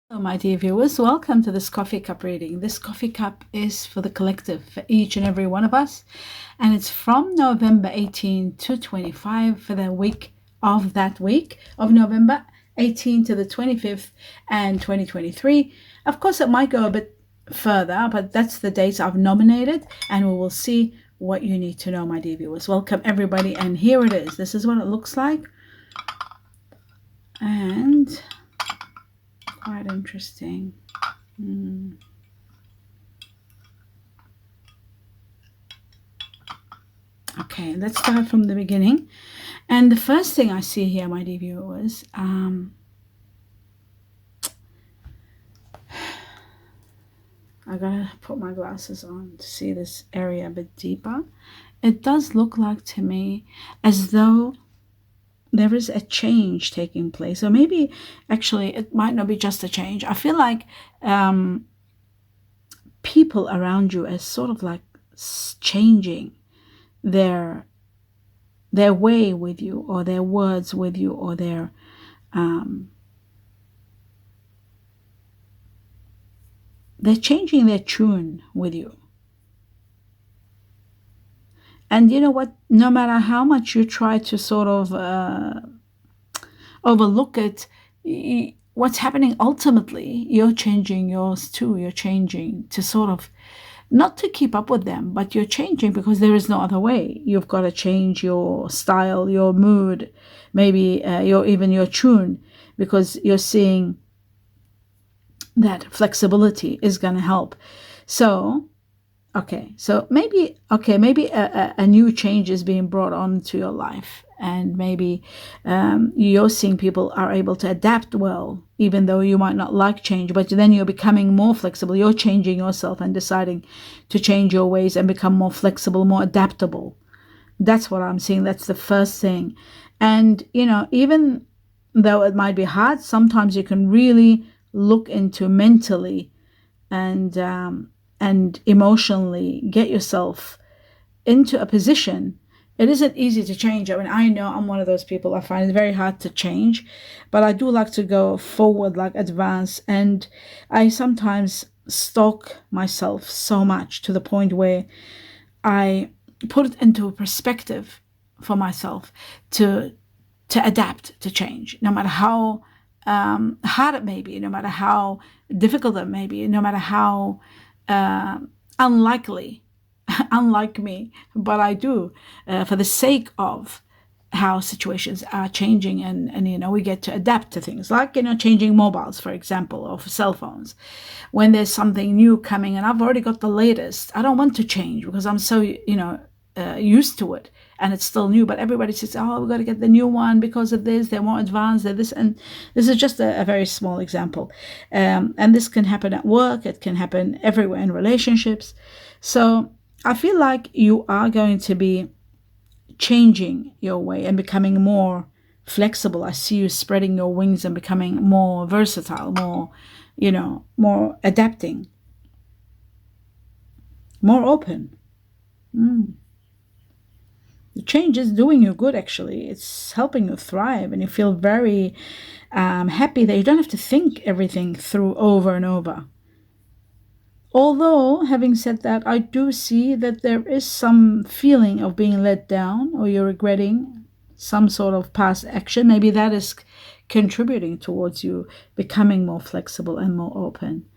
Hello, my dear viewers. Welcome to this coffee cup reading. This coffee cup is for the collective, for each and every one of us. And it's from November 18 to 25 for the week of November 18 to the 25th and 2023. Of course, it might go a bit further, but that's the dates I've nominated, and we will see what you need to know, my dear viewers. Welcome, everybody. And here it is. This is what it looks like. And quite interesting. Okay, let's start from the beginning. And the first thing I see here, my dear viewers, I gotta put my glasses on to see this area a bit deeper. It does look like to me as though there is a change taking place, or maybe actually it might not be just a change. I feel like people around you are sort of like changing their way with you, or their words with you, or their they're changing their tune with you. And you know what? No matter how much you try to sort of overlook it, what's happening ultimately, you're changing yours too. You're changing to sort of, not to keep up with them, but you're changing because there is no other way. You've got to change your style, your mood, maybe even your tune, because you're seeing that flexibility is going to help. So maybe a new change is being brought onto your life, and maybe you're seeing people are able to adapt well, even though you might not like change, but then you're becoming more flexible. You're changing yourself and deciding to change your ways and become more flexible, more adaptable. That's what I'm seeing. That's the first thing. And, even though it might be hard, sometimes you can really look into mentally and emotionally get yourself into a position. It isn't easy to change. I mean, I know I'm one of those people. I find it very hard to change, but I do like to go forward, like advance. And I sometimes stalk myself so much to the point where I put it into a perspective for myself to adapt to change, no matter how hard it may be, no matter how difficult it may be, no matter how unlikely, unlike me, but I do, for the sake of how situations are changing, and we get to adapt to things like changing mobiles, for example, or for cell phones. When there's something new coming and I've already got the latest, I don't want to change because I'm so used to it, and it's still new. But everybody says, oh, we've got to get the new one because of this, they're more advanced, they're this. And this is just a very small example, and this can happen at work, it can happen everywhere in relationships. So I feel like you are going to be changing your way and becoming more flexible. I see you spreading your wings and becoming more versatile, more adapting, more open. The change is doing you good, actually. It's helping you thrive, and you feel very happy that you don't have to think everything through over and over. Although, having said that, I do see that there is some feeling of being let down, or you're regretting some sort of past action. Maybe that is contributing towards you becoming more flexible and more open.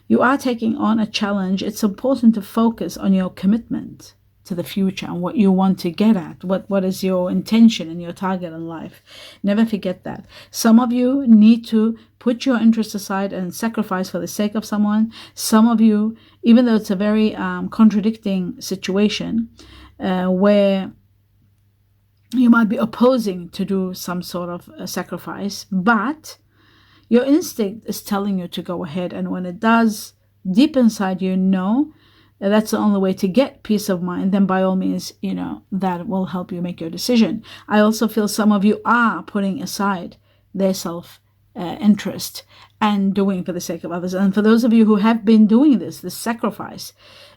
You are taking on a challenge. It's important to focus on your commitment to the future and what you want to get at, what is your intention and your target in life. Never forget that. Some of you need to put your interests aside and sacrifice for the sake of someone. Some of you, even though it's a very contradicting situation, where you might be opposing to do some sort of sacrifice, but your instinct is telling you to go ahead. And when it does, deep inside you know that's the only way to get peace of mind, then by all means, that will help you make your decision. I also feel some of you are putting aside their self-interest and doing for the sake of others. And for those of you who have been doing this sacrifice,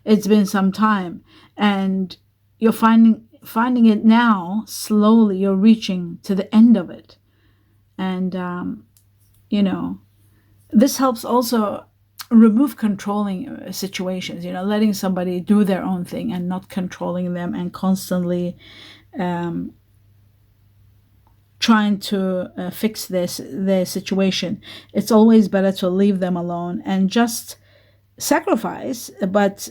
it's been some time, and you're finding it now, slowly you're reaching to the end of it. And, This helps also remove controlling situations, letting somebody do their own thing and not controlling them and constantly um, trying to fix their situation. It's always better to leave them alone and just sacrifice, but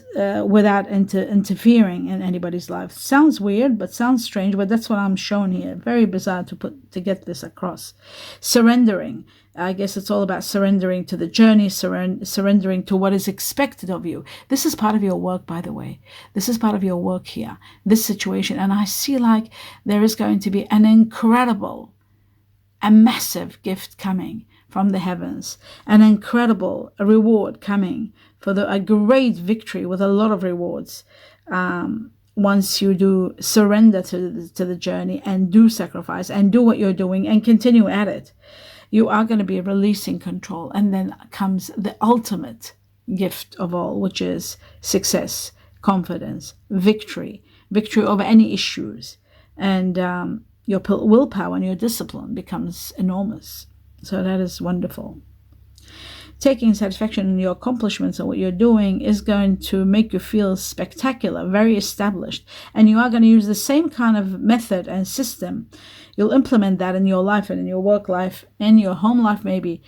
without interfering in anybody's life. Sounds weird, but sounds strange, but that's what I'm shown here. Very bizarre to get this across. Surrendering. I guess it's all about surrendering to the journey, surrendering to what is expected of you. This is part of your work, by the way. This is part of your work here, this situation. And I see like there is going to be an incredible, a massive gift coming from the heavens, an incredible reward coming for a great victory with a lot of rewards. Once you do surrender to the journey and do sacrifice and do what you're doing and continue at it, you are going to be releasing control. And then comes the ultimate gift of all, which is success, confidence, victory over any issues. And your willpower and your discipline becomes enormous. So that is wonderful. Taking satisfaction in your accomplishments and what you're doing is going to make you feel spectacular, very established. And you are going to use the same kind of method and system. You'll implement that in your life and in your work life and your home life maybe,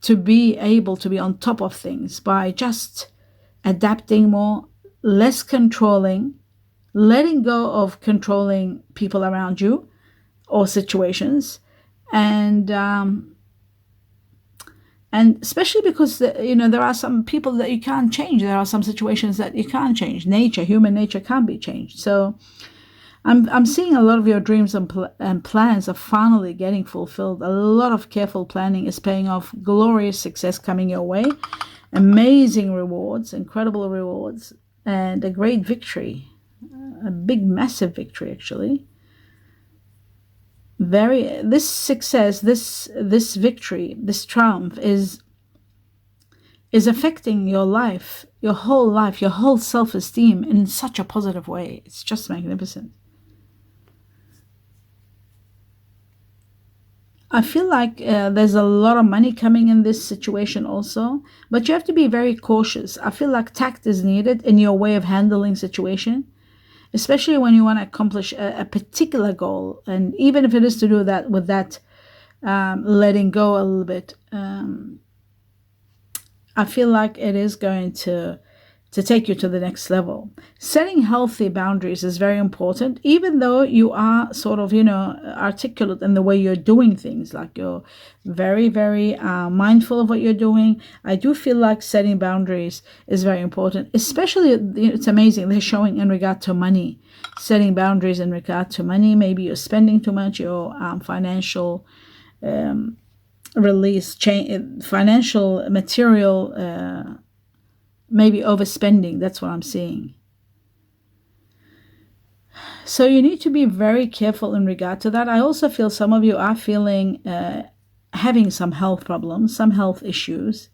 to be able to be on top of things by just adapting more, less controlling, letting go of controlling people around you or situations, and especially because there are some people that you can't change. There are some situations that you can't change. Human nature can't be changed. So I'm seeing a lot of your dreams and plans are finally getting fulfilled. A lot of careful planning is paying off. Glorious success coming your way. Amazing rewards, incredible rewards, and a great victory. A big, massive victory, actually. This success, this victory, this triumph is affecting your life, your whole self-esteem in such a positive way. It's just magnificent. I feel like there's a lot of money coming in this situation also, but you have to be very cautious. I feel like tact is needed in your way of handling situation, especially when you want to accomplish a particular goal. And even if it is to do that with that letting go a little bit, I feel like it is going to take you to the next level. Setting healthy boundaries is very important, even though you are sort of, articulate in the way you're doing things, like you're very, very mindful of what you're doing. I do feel like setting boundaries is very important, especially, it's amazing, they're showing in regard to money, setting boundaries in regard to money. Maybe you're spending too much, your financial release, financial material, maybe overspending. That's what I'm seeing. So you need to be very careful in regard to that. I also feel some of you are feeling having some health problems, some health issues.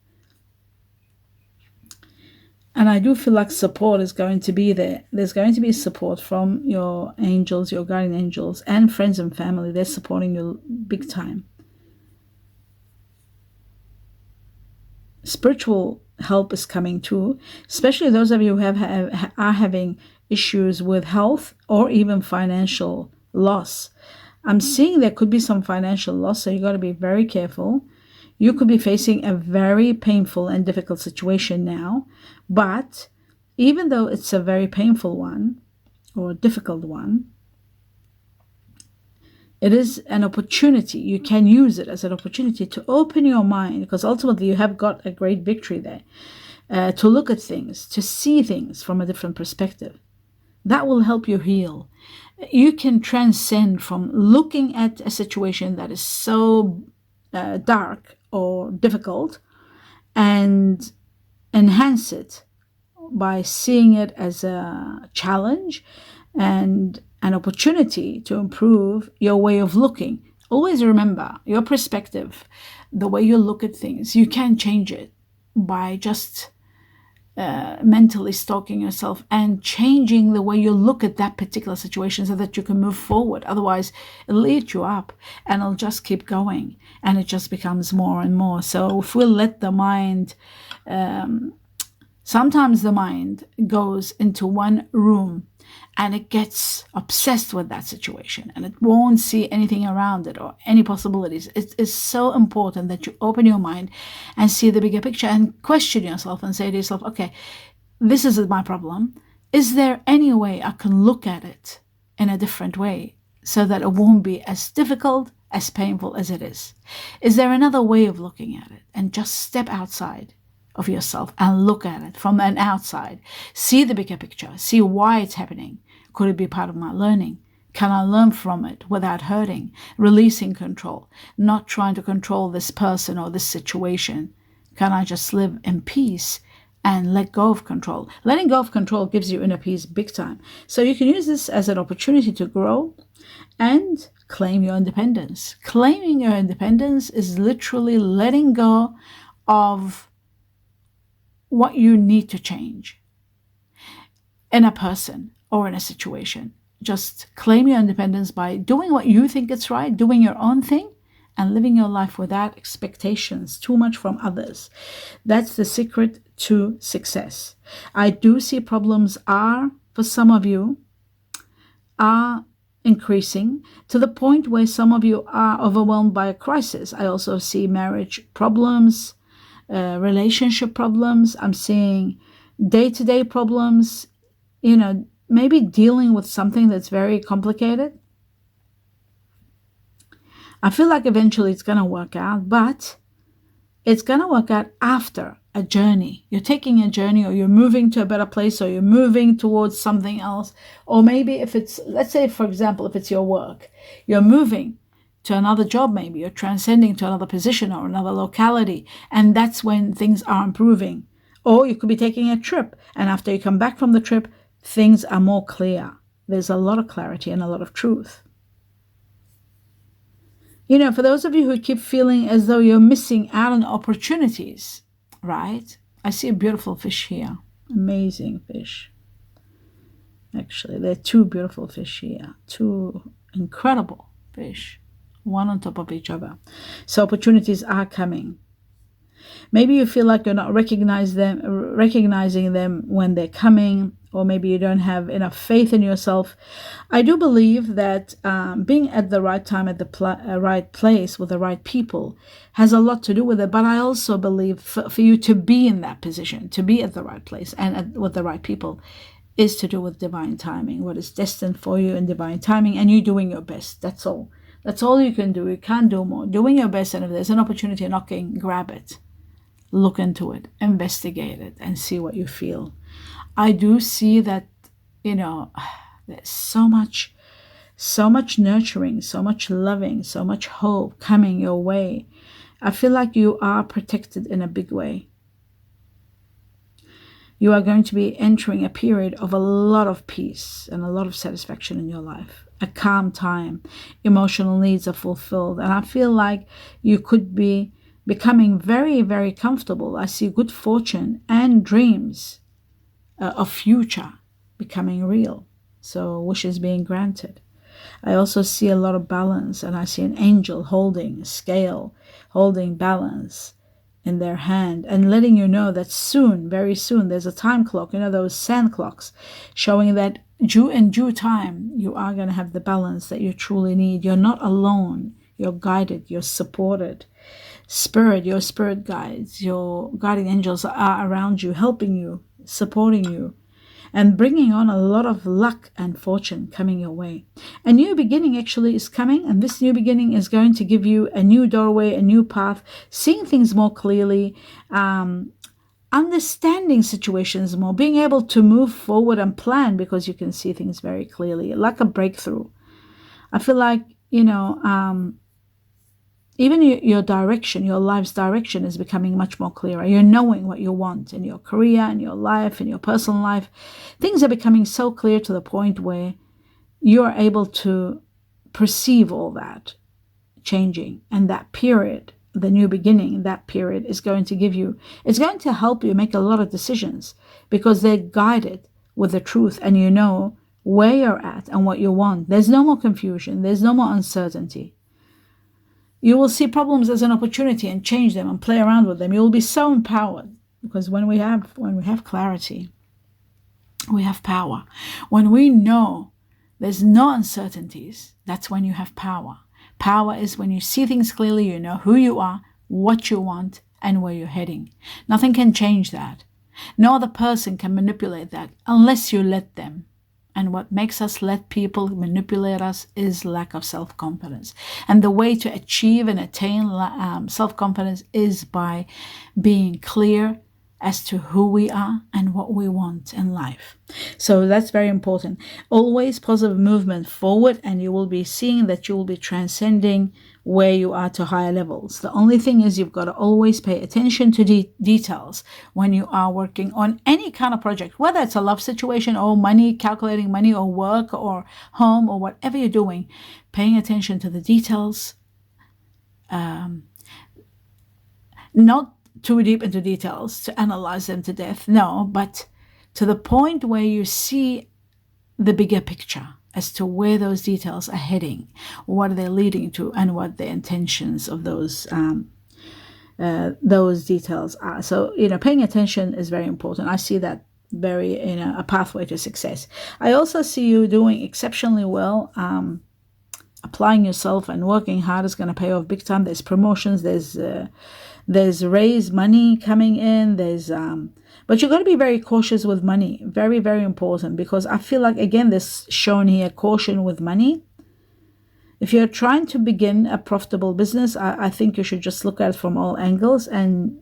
And I do feel like support is going to be there. There's going to be support from your angels, your guardian angels, and friends and family. They're supporting you big time. Spiritual help is coming too, especially those of you who are having issues with health or even financial loss. I'm seeing there could be some financial loss, so you got to be very careful. You could be facing a very painful and difficult situation now, but even though it's a very painful one or a difficult one, it is an opportunity. You can use it as an opportunity to open your mind, because ultimately you have got a great victory there, to look at things, to see things from a different perspective. That will help you heal. You can transcend from looking at a situation that is so dark or difficult and enhance it by seeing it as a challenge and an opportunity to improve your way of looking. Always remember, your perspective, the way you look at things, you can change it by just mentally stalking yourself and changing the way you look at that particular situation so that you can move forward. Otherwise, it'll eat you up and it'll just keep going and it just becomes more and more. So if we let the mind, sometimes the mind goes into one room and it gets obsessed with that situation and it won't see anything around it or any possibilities. It is so important that you open your mind and see the bigger picture and question yourself and say to yourself, okay, this is my problem. Is there any way I can look at it in a different way so that it won't be as difficult, as painful as it is? Is there another way of looking at it? And just step outside of yourself and look at it from an outside. See the bigger picture. See why it's happening. Could it be part of my learning? Can I learn from it without hurting? Releasing control, not trying to control this person or this situation. Can I just live in peace and let go of control? Letting go of control gives you inner peace big time. So you can use this as an opportunity to grow and claim your independence. Claiming your independence is literally letting go of what you need to change in a person or in a situation. Just claim your independence by doing what you think is right, doing your own thing, and living your life without expectations too much from others. That's the secret to success. I do see problems are, for some of you, are increasing to the point where some of you are overwhelmed by a crisis. I also see marriage problems, relationship problems. I'm seeing day-to-day problems, maybe dealing with something that's very complicated. I feel like eventually it's going to work out, but it's going to work out after a journey. You're taking a journey, or you're moving to a better place, or you're moving towards something else. Or maybe if it's, let's say, for example, if it's your work, you're moving to another job, maybe you're transcending to another position or another locality, and that's when things are improving. Or you could be taking a trip, and after you come back from the trip, things are more clear. There's a lot of clarity and a lot of truth. For those of you who keep feeling as though you're missing out on opportunities, right? I see a beautiful fish here. Amazing fish. Actually, there are two beautiful fish here. Two incredible fish, one on top of each other. So opportunities are coming. Maybe you feel like you're not recognizing them when they're coming, or maybe you don't have enough faith in yourself. I do believe that being at the right time, at the right place with the right people has a lot to do with it. But I also believe for you to be in that position, to be at the right place and with the right people, is to do with divine timing, what is destined for you in divine timing, and you doing your best. That's all. That's all you can do. You can't do more. Doing your best, and if there's an opportunity knocking, grab it. Look into it, investigate it, and see what you feel. I do see that, there's so much nurturing, so much loving, so much hope coming your way. I feel like you are protected in a big way. You are going to be entering a period of a lot of peace and a lot of satisfaction in your life. A calm time. Emotional needs are fulfilled. And I feel like you could be becoming very, very comfortable. I see good fortune and dreams of future becoming real. So wishes being granted. I also see a lot of balance, and I see an angel holding a scale, holding balance in their hand and letting you know that soon, very soon, there's a time clock, those sand clocks, showing that in due time, you are going to have the balance that you truly need. You're not alone. You're guided. You're supported. Your spirit guides, your guardian angels are around you, helping you, supporting you, and bringing on a lot of luck and fortune coming your way. A new beginning actually is coming, and this new beginning is going to give you a new doorway, a new path, seeing things more clearly, understanding situations more, being able to move forward and plan because you can see things very clearly, like a breakthrough. I feel like, even your direction, your life's direction is becoming much more clearer. You're knowing what you want in your career, in your life, in your personal life. Things are becoming so clear to the point where you are able to perceive all that changing. And that period the new beginning, that period is going to give you, it's going to help you make a lot of decisions because they're guided with the truth and you know where you're at and what you want. There's no more confusion. There's no more uncertainty. You will see problems as an opportunity and change them and play around with them. You will be so empowered because when we have clarity, we have power. When we know there's no uncertainties, that's when you have power. Power is when you see things clearly, you know who you are, what you want, and where you're heading. Nothing can change that. No other person can manipulate that unless you let them. And what makes us let people manipulate us is lack of self-confidence. And the way to achieve and attain self-confidence is by being clear as to who we are and what we want in life. So that's very important. Always positive movement forward, and you will be seeing that you will be transcending where you are to higher levels. The only thing is you've got to always pay attention to details when you are working on any kind of project, whether it's a love situation or money, calculating money or work or home or whatever you're doing, paying attention to the details, not too deep into details to analyze them to death, no, but to the point where you see the bigger picture as to where those details are heading, what they're leading to, and what the intentions of those details are. So, paying attention is very important. I see that very a pathway to success. I also see you doing exceptionally well. Applying yourself and working hard is going to pay off big time. There's promotions, there's raised money coming in, but you've got to be very cautious with money. Very, very important, because I feel like, again, this shown here, caution with money. If you're trying to begin a profitable business, I think you should just look at it from all angles and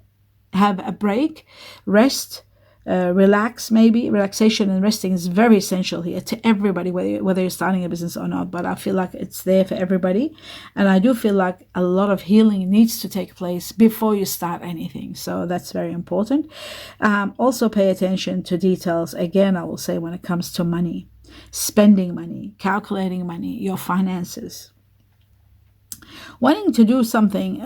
have a break, rest, relax. Maybe relaxation and resting is very essential here to everybody, whether you're starting a business or not. But I feel like it's there for everybody, and I do feel like a lot of healing needs to take place before you start anything. So that's very important. Also, pay attention to details. Again, I will say, when it comes to money, spending money, calculating money, your finances. Wanting to do something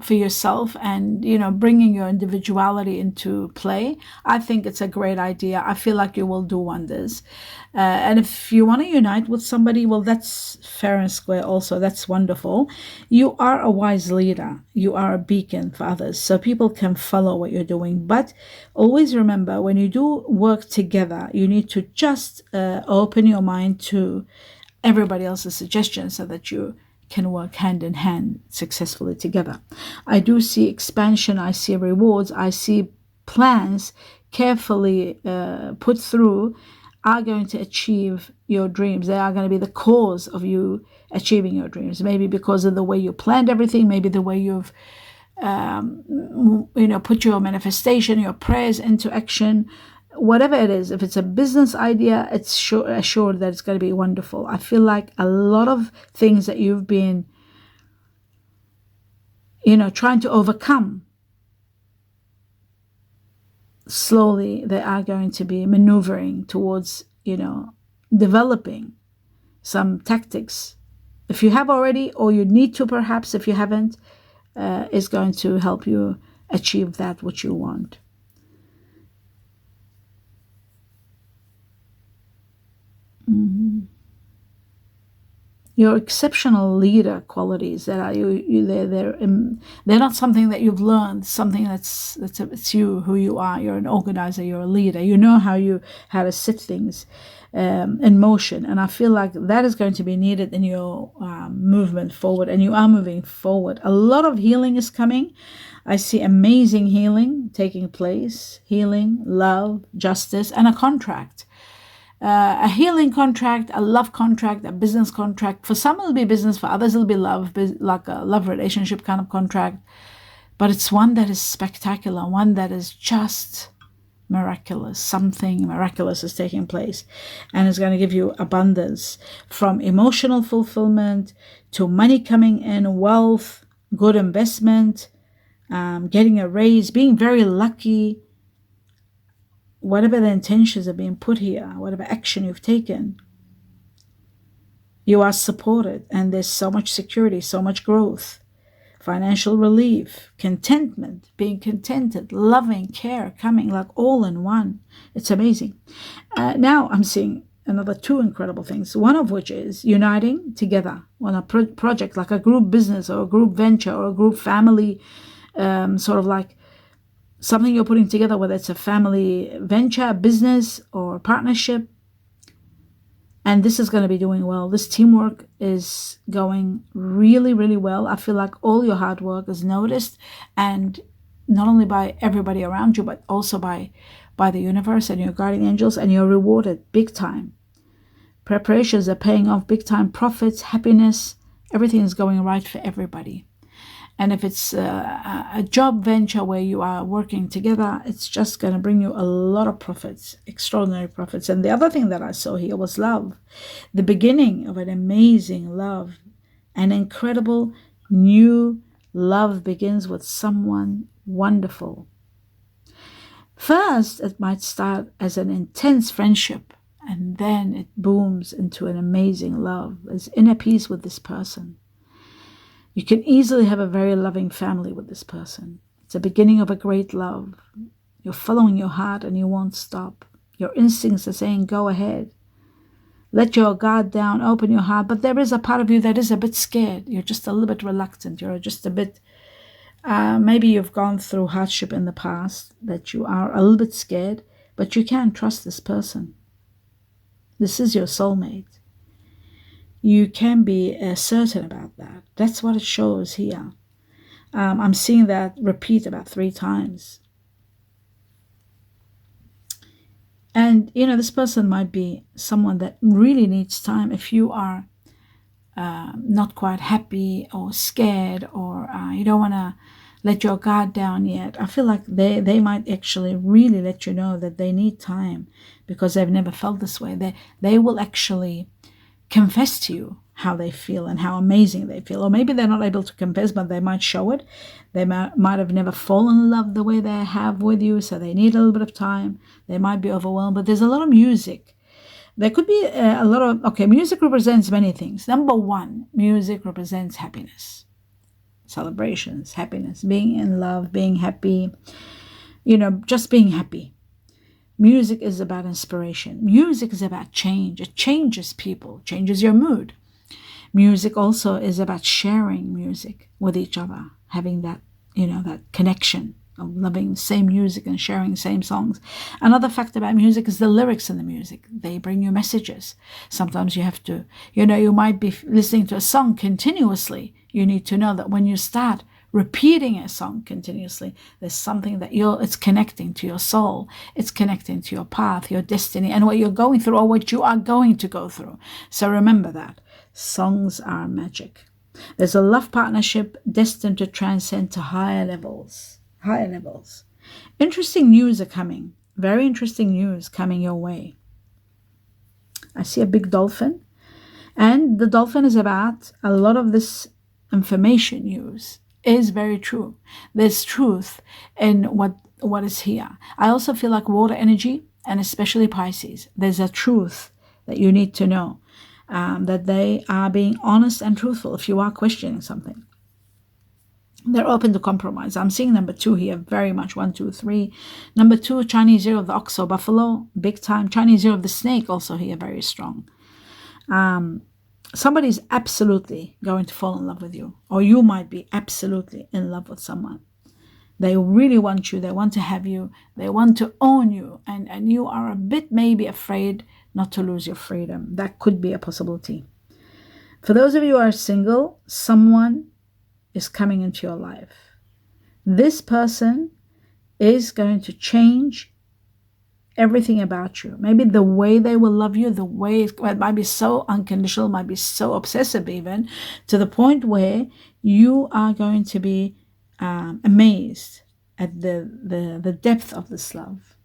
for yourself and, bringing your individuality into play, I think it's a great idea. I feel like you will do wonders. And if you want to unite with somebody, well, that's fair and square also. That's wonderful. You are a wise leader. You are a beacon for others, so people can follow what you're doing. But always remember, when you do work together, you need to just open your mind to everybody else's suggestions so that you can work hand in hand successfully together. I do see expansion. I see rewards. I see plans carefully put through are going to achieve your dreams. They are going to be the cause of you achieving your dreams. Maybe because of the way you planned everything. Maybe the way you've put your manifestation, your prayers into action. Whatever it is, if it's a business idea, it's assured that it's going to be wonderful. I feel like a lot of things that you've been, trying to overcome, slowly they are going to be maneuvering towards, developing some tactics. If you have already, or you need to perhaps, if you haven't, is going to help you achieve that which you want. Your exceptional leader qualities that are they're not something that you've learned, something it's you, who you are. You're an organizer, you're a leader. You know how to set things in motion, and I feel like that is going to be needed in your movement forward, and you are moving forward. A lot of healing is coming. I see amazing healing taking place, healing, love, justice, and a contract. A healing contract, a love contract, a business contract. For some it'll be business, for others it'll be love, like a love relationship kind of contract. But it's one that is spectacular, one that is just miraculous. Something miraculous is taking place, and it's going to give you abundance, from emotional fulfillment to money coming in, wealth, good investment, getting a raise, being very lucky. Whatever the intentions are being put here, whatever action you've taken, you are supported, and there's so much security, so much growth. financial relief, contentment, being contented, loving, care, coming like all in one. It's amazing. Now I'm seeing another two incredible things, one of which is uniting together on a project, like a group business or a group venture or a group family, sort of like something you're putting together, whether it's a family venture, business, or partnership. And this is going to be doing well. This teamwork is going really, really well. I feel like all your hard work is noticed, and not only by everybody around you, but also by the universe and your guardian angels, and you're rewarded big time. Preparations are paying off big time. Profits, happiness, everything is going right for everybody. And if it's a job venture where you are working together, it's just going to bring you a lot of profits, extraordinary profits. And the other thing that I saw here was love, the beginning of an amazing love. An incredible new love begins with someone wonderful. First, it might start as an intense friendship, and then it booms into an amazing love. There's inner peace with this person. You can easily have a very loving family with this person. It's a beginning of a great love. You're following your heart and you won't stop. Your instincts are saying, go ahead. Let your guard down, open your heart. But there is a part of you that is a bit scared. You're just a little bit reluctant. You're just a bit, maybe you've gone through hardship in the past, that you are a little bit scared, but you can trust this person. This is your soulmate. You can be certain about that. That's what it shows here. I'm seeing that repeat about 3 times. And, this person might be someone that really needs time. If you are not quite happy or scared, or you don't want to let your guard down yet, I feel like they might actually really let you know that they need time, because they've never felt this way. They will actually confess to you how they feel and how amazing they feel. Or maybe they're not able to confess, but they might show it. They might have never fallen in love the way they have with you, so they need a little bit of time. They might be overwhelmed, but there's a lot of music. There could be a lot of, music represents many things. Number 1, music represents happiness, celebrations, happiness, being in love, being happy, just being happy. Music is about inspiration. Music is about change. It changes people, changes your mood. Music also is about sharing music with each other, having that, that connection of loving the same music and sharing the same songs. Another fact about music is the lyrics in the music. They bring you messages. Sometimes you have to, you might be listening to a song continuously. You need to know that when you start repeating a song continuously, there's something that it's connecting to your soul. It's connecting to your path, your destiny, and what you're going through or what you are going to go through. So remember that. Songs are magic. There's a love partnership destined to transcend to higher levels. Higher levels. Interesting news are coming. Very interesting news coming your way. I see a big dolphin, and the dolphin is about a lot of this information news is very true. There's truth in what is here. I also feel like water energy, and especially Pisces, there's a truth that you need to know, that they are being honest and truthful if you are questioning something. They're open to compromise. I'm seeing number 2 here very much. 1, 2, 3. Number 2, Chinese year of the ox or buffalo, big time. Chinese year of the snake also here, very strong. Somebody's absolutely going to fall in love with you, or you might be absolutely in love with someone. They really want you. They want to have you. They want to own you. And you are a bit maybe afraid not to lose your freedom. That could be a possibility. For those of you who are single, someone is coming into your life. This person is going to change everything about you. Maybe the way they will love you, the way it might be so unconditional, might be so obsessive even, to the point where you are going to be amazed at the depth of this love.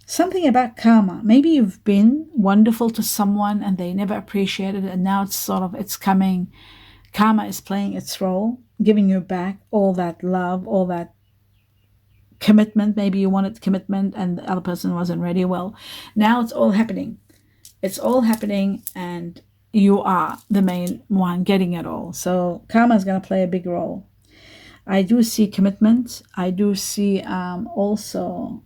Something about karma. Maybe you've been wonderful to someone and they never appreciated it, and now it's coming. Karma is playing its role, giving you back all that love, all that commitment. Maybe you wanted commitment and the other person wasn't ready. Well, now it's all happening. It's all happening, and you are the main one getting it all. So karma is going to play a big role. I do see commitment. I do see also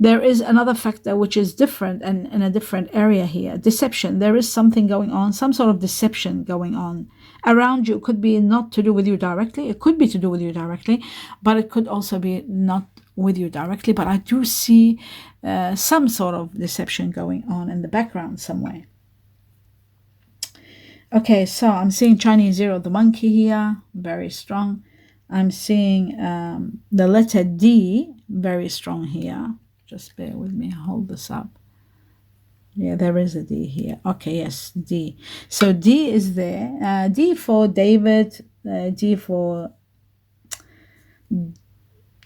there is another factor which is different and in a different area here. Deception. There is something going on, some sort of deception going on around you. It could be not to do with you directly. It could be to do with you directly, but it could also be not with you directly. But I do see some sort of deception going on in the background somewhere. Okay, so I'm seeing Chinese zero, the monkey here, very strong. I'm seeing the letter D, very strong here. Just bear with me, hold this up. Yeah, there is a D here. Okay, yes, D. So D is there. D for David, D for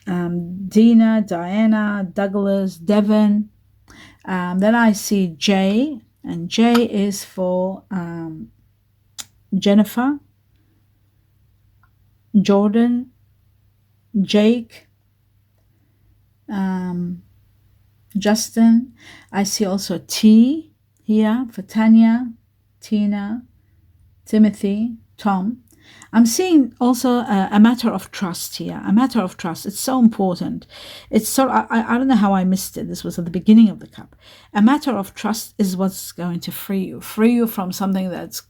Dina, Diana, Douglas, Devon. Then I see J, and J is for Jennifer, Jordan, Jake, Justin. I see also T here for Tanya, Tina, Timothy, Tom. I'm seeing also a matter of trust here, a matter of trust. It's so important. It's so, I don't know how I missed it. This was at the beginning of the cup. A matter of trust is what's going to free you from something that's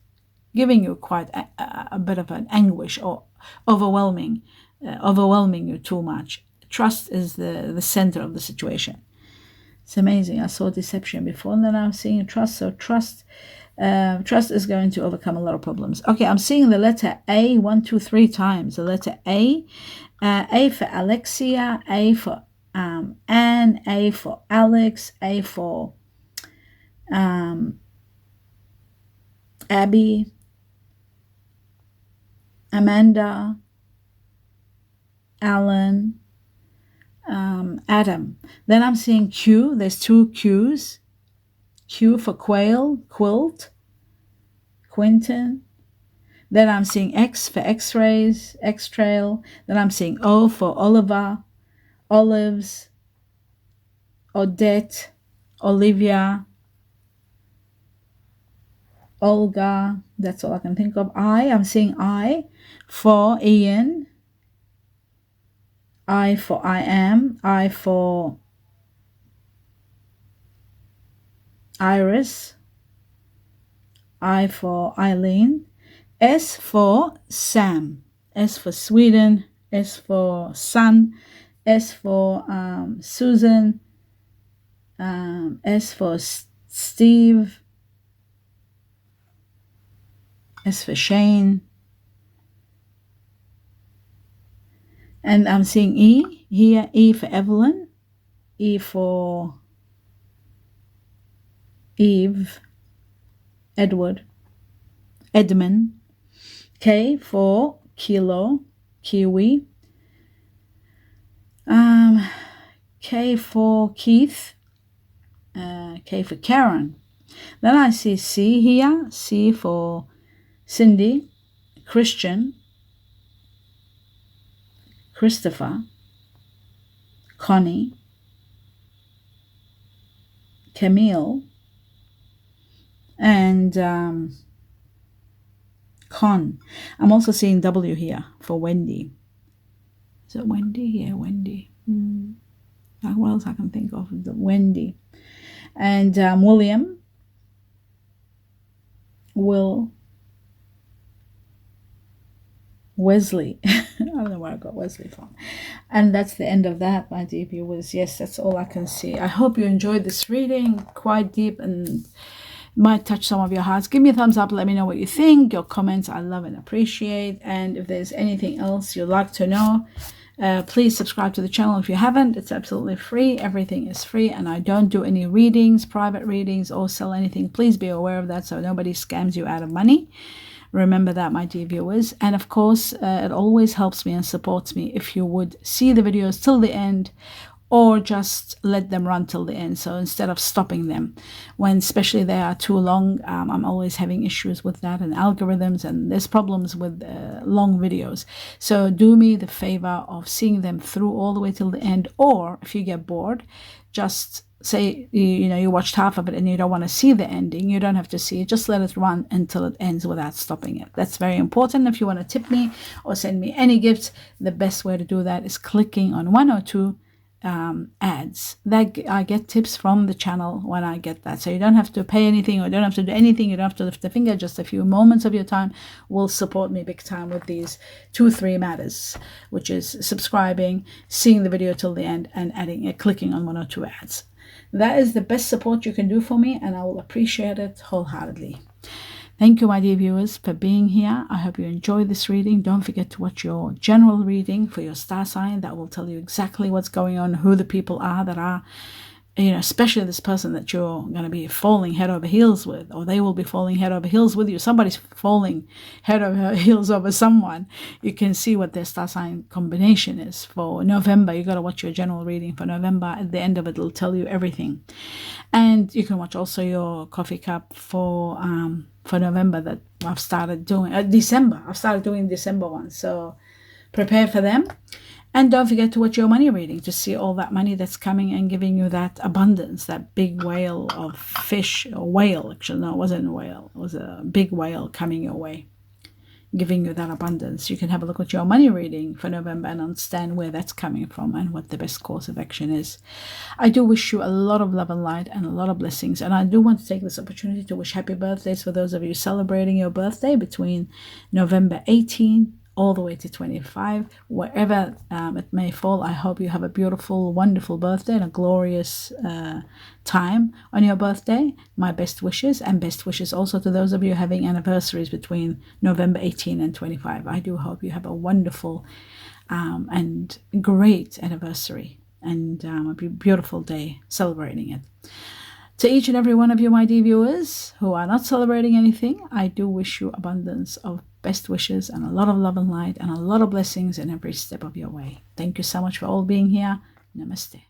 giving you quite a bit of an anguish or overwhelming you too much. Trust is the center of the situation. It's amazing. I saw deception before, and then I'm seeing trust. So trust is going to overcome a lot of problems. Okay, I'm seeing the letter A 1, 2, 3 times. The letter A for Alexia, A for Anne, A for Alex, A for Abby, Amanda, Alan, Adam. Then I'm seeing Q. There's 2 Qs. Q for quail, quilt, Quinton. Then I'm seeing X for X-rays, X-trail. Then I'm seeing O for Oliver, olives, Odette, Olivia, Olga. That's all I can think of. I'm seeing I for Ian, I for I am, I for Iris, I for Eileen, S for Sam, S for Sweden, S for Sun, S for Susan, S for Steve, S for Shane. And I'm seeing E here, E for Evelyn, E for Eve, Edward, Edmund, K for Kilo, Kiwi, K for Keith, K for Karen. Then I see C here, C for Cindy, Christian, Christopher, Connie, Camille, and Con. I'm also seeing W here for Wendy. Is it Wendy? Yeah, Wendy. What else I can think of? The Wendy. And William, Will, Wesley. I don't know where I got Wesley from. And that's the end of that, my dear viewers. Yes, that's all I can see. I hope you enjoyed this reading, quite deep and might touch some of your hearts. Give me a thumbs up. Let me know what you think. Your comments I love and appreciate. And if there's anything else you'd like to know, please subscribe to the channel if you haven't. It's absolutely free. Everything is free, and I don't do any readings, private readings, or sell anything. Please be aware of that so nobody scams you out of money. Remember that, my dear viewers. And of course, it always helps me and supports me if you would see the videos till the end, or just let them run till the end. So instead of stopping them, when especially they are too long, I'm always having issues with that and algorithms, and there's problems with long videos. So do me the favor of seeing them through all the way till the end, or if you get bored, just say you watched half of it and you don't want to see the ending, you don't have to see it. Just let it run until it ends without stopping it. That's very important. If you want to tip me or send me any gifts, the best way to do that is clicking on one or two ads. That I get tips from the channel when I get that. So you don't have to pay anything, or you don't have to do anything. You don't have to lift a finger. Just a few moments of your time will support me big time with these 2-3 matters, which is subscribing, seeing the video till the end, and clicking on one or two ads. That is the best support you can do for me, and I will appreciate it wholeheartedly. Thank you, my dear viewers, for being here. I hope you enjoyed this reading. Don't forget to watch your general reading for your star sign. That will tell you exactly what's going on, who the people are that are, especially this person that you're going to be falling head over heels with, or they will be falling head over heels with you. Somebody's falling head over heels over someone. You can see what their star sign combination is. For November, you got to watch your general reading for November. At the end of it, it'll tell you everything. And you can watch also your coffee cup for November that I've started doing. December. I've started doing December ones. So prepare for them. And don't forget to watch your money reading to see all that money that's coming and giving you that abundance, that big whale of fish, or whale, actually. No, it wasn't a whale. It was a big whale coming your way, giving you that abundance. You can have a look at your money reading for November and understand where that's coming from and what the best course of action is. I do wish you a lot of love and light and a lot of blessings. And I do want to take this opportunity to wish happy birthdays for those of you celebrating your birthday between November 18 all the way to 25, wherever it may fall. I hope you have a beautiful, wonderful birthday and a glorious time on your birthday. My best wishes, and best wishes also to those of you having anniversaries between November 18 and 25. I do hope you have a wonderful and great anniversary, and a beautiful day celebrating it. To each and every one of you, my dear viewers, who are not celebrating anything, I do wish you abundance of best wishes and a lot of love and light and a lot of blessings in every step of your way. Thank you so much for all being here. Namaste.